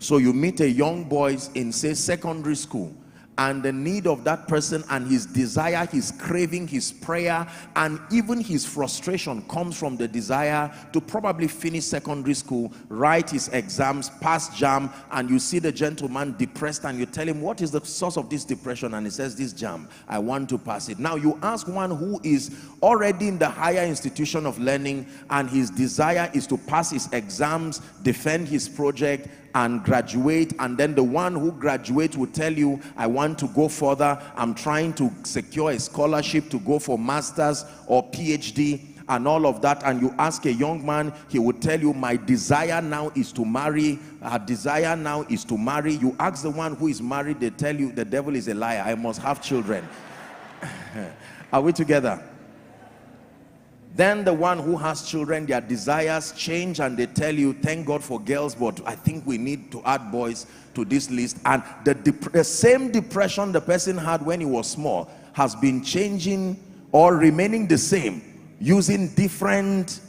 So you meet a young boy in, say, secondary school, and the need of that person and his desire, his craving, his prayer, and even his frustration comes from the desire to probably finish secondary school, write his exams, pass JAM, and you see the gentleman depressed and you tell him, what is the source of this depression? And he says, this JAM, I want to pass it. Now you ask one who is already in the higher institution of learning and his desire is to pass his exams, defend his project, and graduate, and then the one who graduates will tell you, I want to go further, I'm trying to secure a scholarship to go for master's or PhD and all of that. And you ask a young man, he will tell you, my desire now is to marry, her desire now is to marry. You ask the one who is married, they tell you, the devil is a liar, I must have children. Are we together? Then the one who has children, their desires change and they tell you, thank God for girls, but I think we need to add boys to this list. And the same depression the person had when he was small has been changing or remaining the same, using different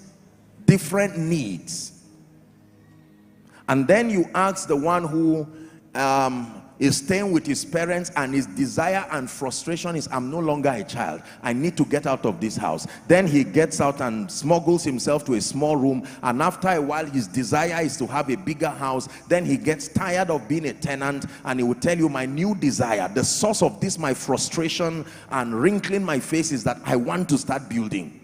needs. And then you ask the one who is staying with his parents and his desire and frustration is, I'm no longer a child, I need to get out of this house. Then he gets out and smuggles himself to a small room, and after a while his desire is to have a bigger house. Then he gets tired of being a tenant and he will tell you, my new desire, the source of this, my frustration and wrinkling my face, is that I want to start building.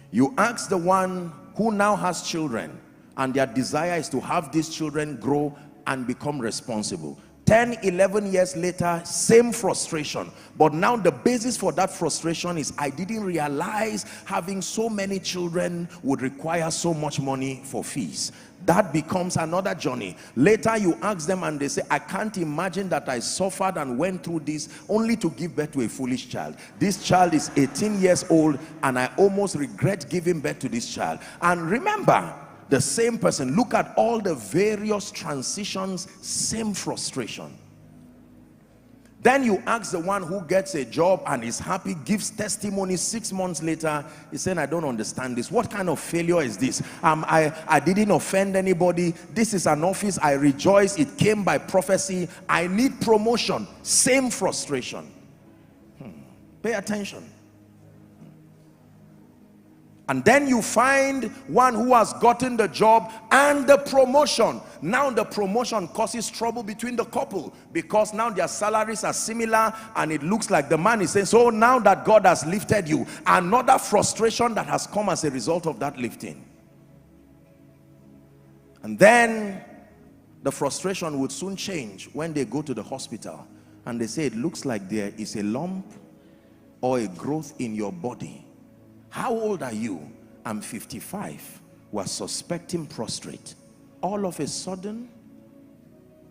You ask the one who now has children and their desire is to have these children grow and become responsible. 10, 11 years later, same frustration. But now the basis for that frustration is, I didn't realize having so many children would require so much money for fees. That becomes another journey. Later you ask them and they say, I can't imagine that I suffered and went through this only to give birth to a foolish child. This child is 18 years old and I almost regret giving birth to this child. And remember, the same person, look at all the various transitions, same frustration. Then you ask the one who gets a job and is happy, gives testimony 6 months later, he's saying, I don't understand this. What kind of failure is this? I didn't offend anybody. This is an office, I rejoice, it came by prophecy. I need promotion. Same frustration. Pay attention. And then you find one who has gotten the job and the promotion. Now the promotion causes trouble between the couple because now their salaries are similar and it looks like the man is saying, so now that God has lifted you, another frustration that has come as a result of that lifting. And then the frustration would soon change when they go to the hospital and they say, it looks like there is a lump or a growth in your body. How old are you? I'm 55. We're suspecting prostate. All of a sudden,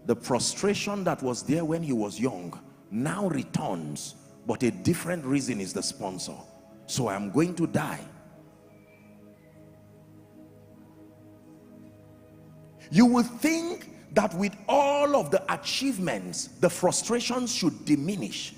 the frustration that was there when he was young now returns, but a different reason is the sponsor. So I'm going to die. You would think that with all of the achievements, the frustrations should diminish.